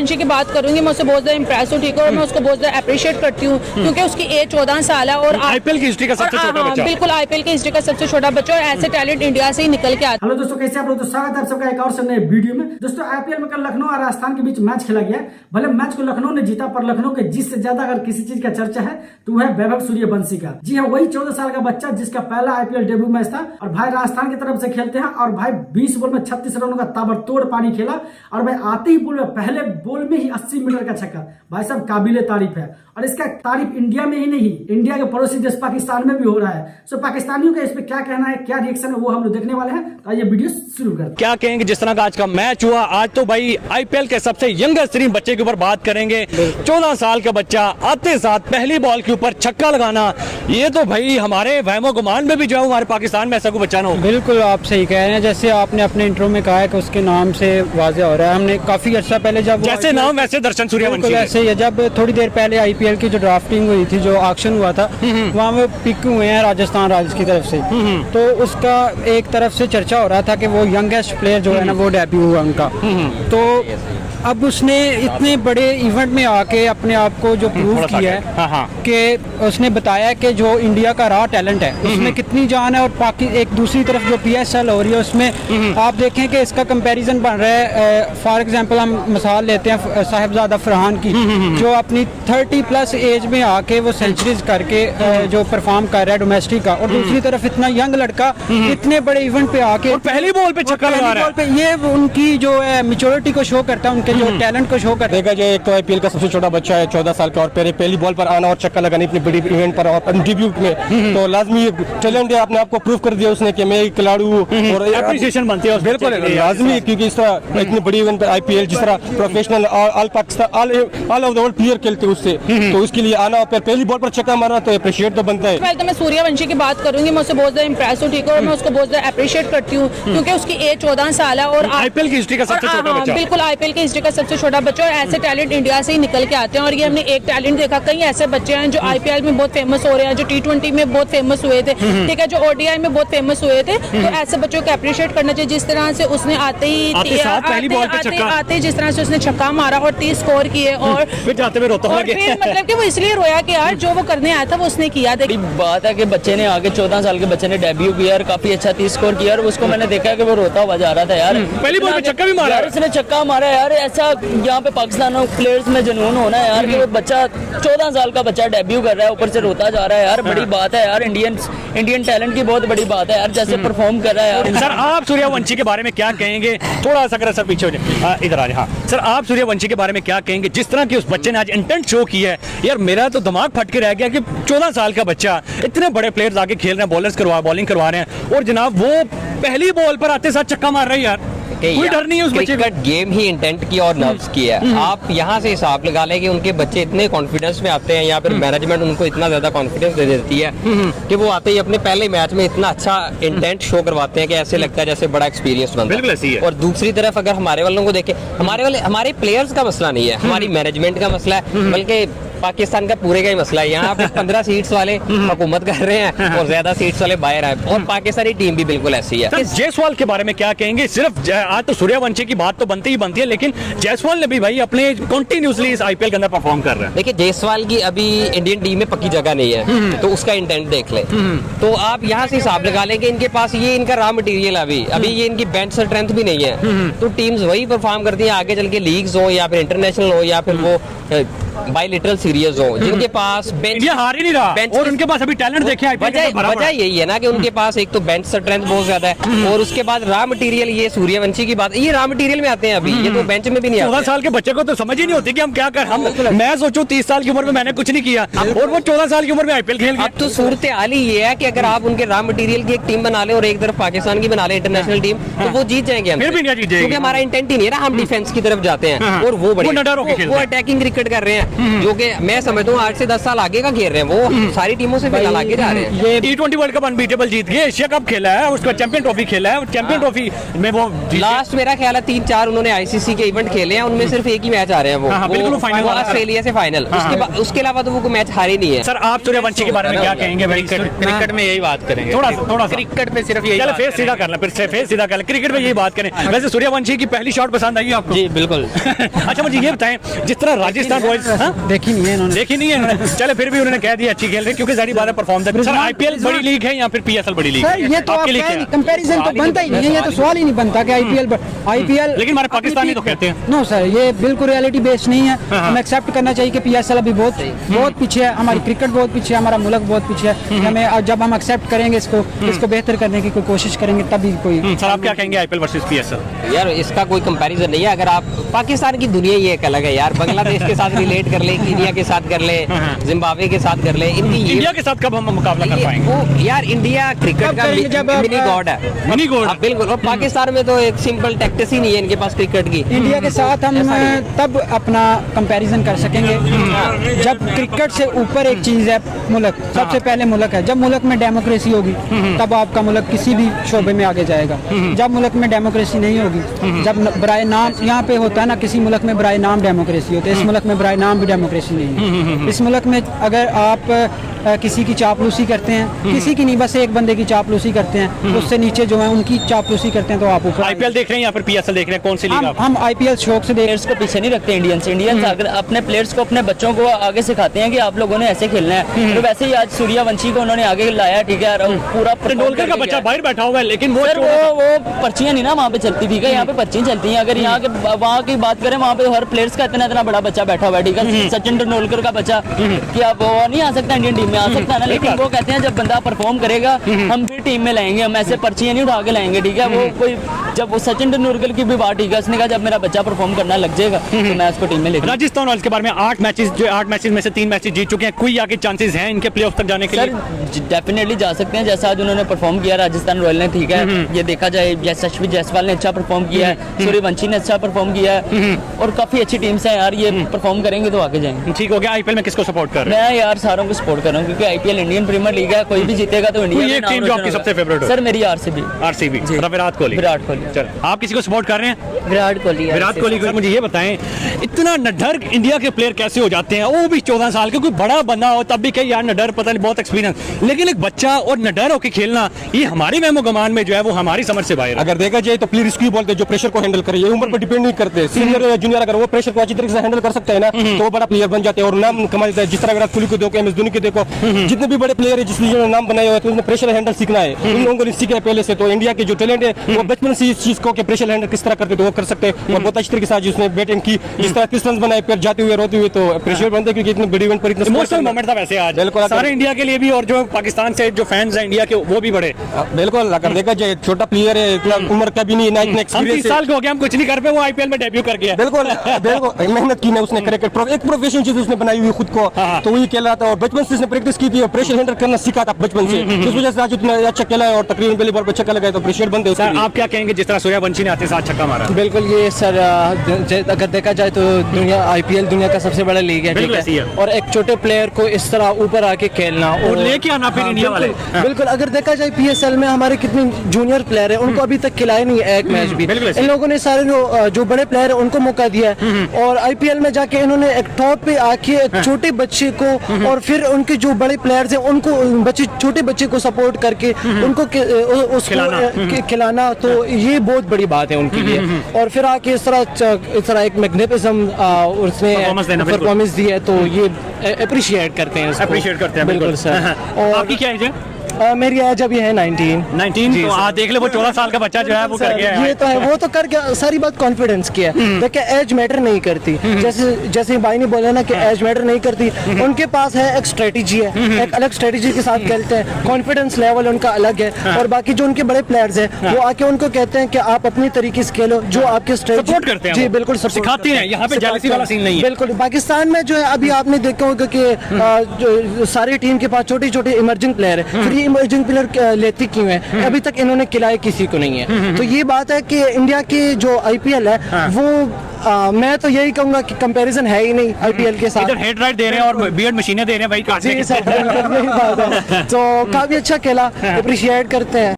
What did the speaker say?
सूर्यवंशी की बात करूंगी, मैं उससे बहुत ज्यादा इंप्रेस हूँ, ठीक है, और मैं उसको बहुत ज्यादा अप्रिशिएट करती हूँ क्योंकि उसकी एज 14 साल है और आईपीएल की हिस्ट्री का सबसे छोटा बच्चा, बिल्कुल आईपीएल की हिस्ट्री का सबसे छोटा बच्चा, और ऐसे टैलेंट इंडिया से ही निकल के आता है। हेलो दोस्तों, कैसे आप लोग? तो स्वागत है आप सबका एक और से नए वीडियो में। दोस्तों, आईपीएल में कल लखनऊ और राजस्थान के बीच मैच खेला गया। भले मैच को लखनऊ ने जीता, पर लखनऊ के जीत से ज्यादा अगर किसी चीज का चर्चा है तो वह वैभव सूर्यवंशी का। जी हाँ, वही 14 साल का बच्चा जिसका पहला आईपीएल डेब्यू मैच था, और भाई राजस्थान की तरफ से खेलते हैं, और भाई 20 बॉल में 36 रनों का ताबड़तोड़ पानी खेला, और भाई आते ही बॉल में पहले बॉल में ही 80 मीटर का छक्का। भाई साहब, काबिले तारीफ है, और इसका तारीफ इंडिया में ही नहीं, इंडिया के पड़ोसी देश पाकिस्तान में भी हो रहा है। सो पाकिस्तानियों का इस पे क्या कहना है, क्या रिएक्शन है, वो हम लोग देखने वाले हैं। तो आइए वीडियो शुरू करते हैं। क्या कहेंगे जिस तरह का आज का मैच हुआ। आज तो भाई आईपीएल के सबसे यंगेस्ट तरीन बच्चे के ऊपर बात करेंगे। 14 साल का बच्चा आते साथ पहली बॉल के ऊपर छक्का लगाना, ये तो भाई हमारे वहमो गुमान में भी जो हमारे पाकिस्तान में ऐसा कोई बच्चा ना हो। बिल्कुल आप सही कह रहे हैं। जैसे आपने अपने इंट्रो में कहा है कि उसके नाम से वाज़ेह हो रहा है। हमने काफी अर्सा पहले जब जैसे नाम वैसे दर्शन सूर्यवंशी, ऐसे ही जब थोड़ी देर पहले आईपीएल की जो ड्राफ्टिंग हुई थी, जो ऑक्शन हुआ था, वहाँ वो पिक हुए हैं राजस्थान रॉयल्स की तरफ से। तो उसका एक तरफ से चर्चा हो रहा था कि वो यंगेस्ट प्लेयर जो है ना, वो डेब्यू हुआ उनका। तो अब उसने इतने बड़े इवेंट में आके अपने आप को जो प्रूव किया है कि उसने बताया कि जो इंडिया का रॉ टैलेंट है उसमें कितनी जान है। और एक दूसरी तरफ जो पीएसएल हो रही है उसमें आप देखें कि इसका कंपैरिजन बन रहा है। फॉर एग्जांपल हम मिसाल लेते हैं साहिबजादा फरहान की, जो अपनी 30+ एज में आके वो सेंचुरीज करके जो परफॉर्म कर रहा है डोमेस्टिक का, और दूसरी तरफ इतना यंग लड़का इतने बड़े इवेंट पे आके पहली बॉल पे छक्का लगा रहा है। ये उनकी जो है मैच्योरिटी को शो करता है, उनके जो टैलेंट को शो करता है। देखा जाए एक तो आईपीएल का सबसे छोटा बच्चा है, 14 साल का, और पहली बॉल पर आना और छक्का लगाने इतनी बड़ी इवेंट पर और डेब्यू में, तो लाजमी टैलेंट है। अपने आप को प्रूव कर दिया उसने कि मैं एक खिलाड़ी हूँ, और एप्रिसिएशन बनती है बिल्कुल लाजमी है, क्योंकि इस तरह इतनी बड़ी इवेंट पर आईपीएल जिस तरह professional all Pakistan all over the world player खेलते हैं उससे, तो उसके लिए आना और पहली बॉल पर छक्का मारना तो अप्रिशिएट तो बनता है। पहले तो मैं सूर्यवंशी की बात करूंगी, मैं उससे बहुत ज्यादा इंप्रेस हूँ, ठीक है, और मैं उसको बहुत ज्यादा अप्रिशिएट करती हूँ क्योंकि उसकी एज 14 साल है और आईपीएल की हिस्ट्री का सबसे छोटा बच्चा, बिल्कुल आईपीएल की हिस्ट्री का सबसे छोटा बच्चा, और ऐसे टैलेंट इंडिया से ही निकल के आते हैं। और ये हमने एक टैलेंट देखा, कई ऐसे बच्चे हैं जो आईपीएल में बहुत फेमस हो रहे हैं, जो T20 में बहुत फेमस हुए थे, ठीक है, जो ओडीआई में बहुत फेमस हुए थे। तो ऐसे बच्चों को अप्रिशिएट करना चाहिए। जिस तरह से उसने आते जिस तरह से उसने छक्का मारा और 30 स्कोर किए, और फिर जाते हुए रोता और फिर मतलब कि वो इसलिए रोया कि यार जो वो करने आया था वो उसने किया। बड़ी बात है कि बच्चे ने आगे 14 साल के बच्चे ने डेब्यू किया और काफी अच्छा 30 स्कोर किया, और उसको मैंने देखा कि वो रोता हुआ जा रहा था यार। पहली बॉल पे छक्का भी मारा, उसने छक्का मारा यार। ऐसा यहाँ पे पाकिस्तान प्लेयर्स में जुनून होना है यार कि वो बच्चा 14 साल का बच्चा डेब्यू कर रहा है, ऊपर से रोता जा रहा है यार। बड़ी बात है यार, इंडियन टैलेंट की बहुत बड़ी बात है यार, जैसे परफॉर्म कर रहा है यार। सर, आप सूर्यवंशी के बारे में क्या कहेंगे? थोड़ा सा अगर सर पीछे हो जाए, इधर आ जाए। हाँ सर, आप सूर्यवंशी के बारे में क्या कहेंगे? जिस तरह की उस बच्चे ने आज इंटेंट शो किया है यार, मेरा तो दिमाग फट के रह गया कि 14 साल का बच्चा, इतने बड़े प्लेयर्स आके खेल रहे हैं, बॉलिंग करवा रहे हैं, और जनाब वो पहली बॉल पर आते साथ छक्का मार रहा है यार। कोई डर नहीं है उस बच्चे का। क्रिकेट गेम ही इंटेंट की और नर्व्स की है। आप यहाँ से हिसाब लगा लें कि उनके बच्चे इतने कॉन्फिडेंस में आते हैं, या फिर मैनेजमेंट उनको इतना ज्यादा कॉन्फिडेंस दे देती है कि वो आते ही अपने पहले मैच में इतना अच्छा इंटेंट शो करवाते हैं कि ऐसे लगता है जैसे बड़ा एक्सपीरियंस बनता है। बिल्कुल ऐसी है। और दूसरी तरफ अगर हमारे वालों को देखें, हमारे प्लेयर्स का मसला नहीं है, हमारी मैनेजमेंट का मसला है, बल्कि पाकिस्तान का पूरे का ही मसला है। यहाँ पे 15 सीट्स वाले हुकूमत कर रहे हैं और ज्यादा सीट्स वाले बाहर आए, और पाकिस्तानी टीम भी बिल्कुल ऐसी है। जायसवाल के बारे में क्या कहेंगे? सिर्फ आज तो सूर्यवंशी की बात तो बनती ही बनती है, लेकिन जायसवाल ने भी भाई अपने कंटिन्यूअसली इस आईपीएल के अंदर परफॉर्म कर रहे हैं। देखिए, जायसवाल की अभी इंडियन टीम में पक्की जगह नहीं है, तो उसका इंटेंट देख ले। तो आप यहाँ से हिसाब लगा लें कि इनके पास ये इनका रॉ मटेरियल अभी ये इनकी बेंच स्ट्रेंथ भी नहीं है, तो टीम्स वही परफॉर्म करती हैं आगे चल के, लीग्स हो या फिर इंटरनेशनल हो या फिर वो बायलिटरल सीरीज हो, जिनके पास बेंच हार ही नहीं रहा, और उनके पास अभी टैलेंट देखे। वजह यही है ना कि उनके पास एक तो बेंच स्ट्रेंथ बहुत ज्यादा है, और उसके बाद रॉ मटेरियल, ये सूर्यवंशी की बात, ये रॉ मटेरियल में आते हैं अभी, ये तो बेंच में भी नहीं आते। 14 साल के बच्चे को तो समझ ही नहीं होती कि हम क्या कर, मैं सोचूं 30 साल की उम्र में मैंने कुछ नहीं किया, और वो 14 साल की उम्र में आईपीएल खेल गया। अब तो सूरत हाल ही ये है कि अगर आप उनके रॉ मटेरियल की एक टीम बना ले और एक तरफ पाकिस्तान की बना ले इंटरनेशनल टीम, तो वो जीत जाएंगे, क्योंकि हमारा इंटेंट ही नहीं है ना, हम डिफेंस की तरफ जाते हैं, और वो अटैकिंग क्रिकेट कर रहे हैं। हैं, जो कि मैं समझता हूँ 8 से 10 साल आगे का खेल रहे हैं, वो सारी टीमों से फिलहाल आगे जा रहे हैं। ये T20 वर्ल्ड कप अनबीटेबल जीत गए, एशिया कप खेला है, उसका चैंपियन ट्रॉफी खेला है, चैंपियन ट्रॉफी में वो लास्ट मेरा ख्याल है 3-4 उन्होंने आईसीसी के इवेंट खेले हैं, उनमें सिर्फ एक ही मैच आ रहे हैं हाँ, बिल्कुल, फाइनल वाला। ऑस्ट्रेलिया से फाइनल, उसके अलावा तो वो कोई मैच हारे नहीं है। सर आप सूर्यवंशी के बारे में क्या कहेंगे? क्रिकेट में यही बात करेंगे, थोड़ा सा क्रिकेट पे सिर्फ यही चलो बात फेस सीधा करना, फिर से फेस सीधा करना, क्रिकेट में यही बात करें। वैसे सूर्यवंशी की पहली शॉट पसंद आई आपको? जी बिल्कुल। अच्छा मुझे ये बताएं, जिस तरह राजस्थान रॉयल्स देखी नहीं है इन्होंने। देखी नहीं है इन्होंने, चले फिर भी उन्होंने कह दिया अच्छी खेल रही, क्योंकि सारी बात है परफॉर्म था। सर आईपीएल बड़ी लीग है या फिर पीएसएल बड़ी लीग सर है? ये तो आपके लिए क्या है? कंपैरिजन तो बनता ही नहीं है, ये तो सवाल ही नहीं बनता कि आईपीएल लेकिन हमारे पाकिस्तानी तो कहते हैं। नो सर, ये बिल्कुल रियलिटी बेस्ड नहीं है। हम एक्सेप्ट करना चाहिए कि पीएसएल अभी बहुत पीछे है, हमारी क्रिकेट बहुत पीछे है, हमारा मुल्क बहुत पीछे है। हमें जब हम एक्सेप्ट करेंगे इसको बेहतर करने की कोई कोशिश करेंगे तभी कोई। सर आप क्या कहेंगे आईपीएल वर्सेस पीएसएल? यार इसका कोई कंपैरिजन नहीं है, अगर आप पाकिस्तान की दुनिया ही एक अलग है यार, बांग्लादेश के साथ रिलेट कर ले, कीनिया के साथ कर ले, जिम्बाब्वे के साथ कर ले, इनकी इंडिया के साथ कब हम मुकाबला कर पाएंगे? वो यार इंडिया क्रिकेट का मिनी गॉड है, मिनी गॉड। हाँ, बिल्कुल। और पाकिस्तान में तो एक सिंपल टैक्टिस ही नहीं है इनके पास क्रिकेट की। इंडिया के साथ हम तब अपना कंपैरिजन कर सकेंगे जब क्रिकेट से ऊपर एक चीज है मुल्क, सबसे पहले मुल्क है। जब मुल्क में डेमोक्रेसी होगी तब आपका मुल्क किसी भी शोबे में आगे जाएगा। जब मुल्क में डेमोक्रेसी नहीं होगी, जब बराए नाम यहाँ पे होता है ना, किसी मुल्क में बराए नाम डेमोक्रेसी होती है, इस मुल्क में बराए नाम भी डेमोक्रेसी नहीं है। इस मुल्क में अगर आप किसी की चापलूसी करते हैं, किसी की नहीं, बस एक बंदे की चापलूसी करते हैं, उससे नीचे जो है उनकी चापलूसी करते हैं, तो आप ऊपर। आईपीएल देख रहे हैं या फिर पीएसएल देख रहे हैं, कौन सी लीग? हम आईपीएल शौक से प्लेयर्स को पीछे नहीं रखते इंडियंस अगर अपने प्लेयर्स को, अपने बच्चों को आगे सिखाते हैं कि आप लोगों ने ऐसे खेलना है। तो वैसे ही आज सूर्यवंशी को उन्होंने आगे लाया, ठीक है, पूरा तेंदुलकर का बच्चा बाहर बैठा हुआ है, लेकिन वो पर्चियां नहीं ना वहाँ पे चलती, ठीक है, यहाँ पे पर्चियां चलती हैं। अगर यहाँ के वहाँ की बात करें, वहाँ पे हर प्लेयर्स का इतना बड़ा बच्चा बैठा हुआ है, ठीक है, सचिन तेंदुलकर का बच्चा, कि अब वो नहीं आ सकता इंडियन टीम में, आ सकता है ना, लेकिन वो कहते हैं जब बंदा परफॉर्म करेगा हम फिर टीम में लाएंगे, हम ऐसे पर्चियां नहीं उठा के लाएंगे, ठीक है। वो कोई जब वो सचिन तेंदुलकर की भी बात, ठीक है, उसने कहा जब मेरा बच्चा परफॉर्म करना लग जाएगा तो मैं उसको टीम में लेगा। राजस्थान रॉयल्स के बारे में 8 मैचेस में से 3 मैचेस जीत चुके हैं, कोई आगे चांसेस हैं इनके प्लेऑफ तक जाने के लिए? सर डेफिनेटली जा सकते हैं, जैसा आज उन्होंने परफॉर्म किया राजस्थान रॉयल ने, ठीक है, ये देखा जाए, यशस्वी जायसवाल ने अच्छा परफॉर्म किया है, सूर्यवंशी ने अच्छा परफॉर्म किया है, और काफी अच्छी टीम्स हैं यार, ये परफॉर्म करेंगे तो आगे जाएंगे। ठीक हो गया। आईपीएल में किसको सपोर्ट कर रहे हैं? मैं यार सारों को सपोर्ट कर रहा हूँ, क्योंकि आईपीएल इंडियन प्रीमियर लीग है, कोई भी जीतेगा तो इंडिया कोई एक टीम जो आपकी सबसे फेवरेट हो? सर मेरी आरसीबी। विराट कोहली। चल आप किसी को सपोर्ट कर रहे हैं? विराट कोहली को। मुझे ये बताएं, इतना नडर इंडिया के प्लेयर कैसे हो जाते हैं? वो भी 14 साल के, कोई बड़ा बंदा हो तब भी कहीं यार नडर, पता नहीं, बहुत एक्सपीरियंस, लेकिन एक बच्चा और नडर होकर खेलना, ये हमारी मेमो गमान में जो है वो हमारी समझ से बाहर है। अगर देखा जाए तो प्लेयर इसको बोलते हैं जो प्रेशर को हैंडल करे, ये उम्र पर डिपेंड नहीं करते। सीनियर या जूनियर अगर वो प्रेशर को अच्छी तरीके से हैंडल कर सकता है ना, तो वो बड़ा प्लेयर बन जाते हैं और नाम कमा देता है। जिस तरह विराट कोहली को देखो, एमएस धोनी को देखो, जितने भी बड़े प्लेयर है जिसने नाम बनाया हुआ है, तो उन्हें प्रेशर हैंडल सीखना है, उन लोगों को सीखा है पहले से। तो इंडिया के जो टैलेंट है वो बचपन से इस चीज को कि प्रेशर हैंडल किस तरह करते तो वो कर सकते हैं, और बहुत अच्छी तरीके से उसने बैटिंग की, जिस तरह 30 रन बनाए, फिर जाते हुए रोते हुए, तो प्रेशर बनते, क्योंकि इतने बड़ी इवेंट पर इतना इमोशनल मोमेंट था वैसे आज सारे इंडिया के लिए भी, और जो पाकिस्तान से जो फैंस हैं इंडिया के वो भी बड़े। बिल्कुल, अगर देखा जाए छोटा प्लेयर है, उम्र का भी नहीं, ना इतना एक्सपीरियंस। 30 साल के हो गए, हम कुछ नहीं कर पे, वो आईपीएल में डेब्यू कर गया। बिल्कुल मेहनत की ना उसने, एक प्रोफेशन चीज उसने बनाई हुई खुद को, तो वही खेल रहा था, और बचपन से उसने प्रैक्टिस की थी, प्रेशर हैंडल करना सीखा था बचपन से, इस वजह से आज उतना अच्छा खेला है, और तकरीबन पहली बार अच्छा खेला गया, तो प्रेशर बनते। सर आप क्या कहेंगे जिस तरह सूर्यवंशी ने आते साथ छक्का मारा? बिल्कुल, ये सर अगर देखा जाए तो दुनिया आईपीएल दुनिया का सबसे बड़ा लीग है, ठीक है, और एक छोटे प्लेयर को इस तरह ऊपर आके खेलना और लेके आना फिर इंडिया वाले। बिल्कुल, अगर देखा जाए पीएसएल में हमारे कितने जूनियर प्लेयर हैं, उनको अभी तक खिलाया नहीं है एक मैच भी। इन लोगों ने सारे जो बड़े प्लेयर हैं उनको मौका दिया है, और आईपीएल में जाके इन्होंने एक टॉप पे आके एक छोटे बच्चे को, और फिर उनके जो बड़े प्लेयर्स हैं उनको छोटे बच्चे को सपोर्ट करके उनको उसको खिलाना, तो ये बहुत बड़ी बात है उनके लिए। और फिर आके इस तरह एक मैग्निफिसेंट उसने परफॉर्मेंस दी है, तो ये अप्रिशिएट करते हैं। बिल्कुल सर। और आपकी क्या एज है? मेरी एज अभी है 19। तो आप देख ले, वो 14 साल का बच्चा जो है वो कर गया है। ये तो है, वो तो कर गया। सारी बात कॉन्फिडेंस की है। देखिए एज मैटर नहीं करती, जैसे भाई ने बोला ना कि एज मैटर नहीं करती, उनके पास है एक स्ट्रेटेजी है, एक अलग स्ट्रेटेजी के साथ खेलते हैं, कॉन्फिडेंस लेवल उनका अलग है। और बाकी जो उनके बड़े प्लेयर्स हैं वो आके उनको कहते हैं कि आप अपनी तरीके से खेलो, जो आपके स्ट्रेटेजी सपोर्ट करते हैं। जी बिल्कुल सिखाते हैं, यहाँ पे जेलसी वाला सीन नहीं है। बिल्कुल, पाकिस्तान में जो है अभी आपने देखा होगा कि सारी टीम के पास छोटे छोटे इमर्जिंग प्लेयर है, फिर ये इमर्जिंग प्लेयर लेती क्यों है, अभी तक इन्होंने खिलाए किसी को नहीं है। तो ये बात है कि इंडिया की जो आईपीएल है वो मैं तो यही कहूंगा कि कंपैरिजन है ही नहीं आईपीएल के साथ। इधर हेड राइट दे रहे हैं और बियर्ड मशीनें दे रहे हैं भाई काटने जी के। सर, बिल्कुल यही बात है। तो काफी अच्छा खेला, अप्रिशिएट करते हैं।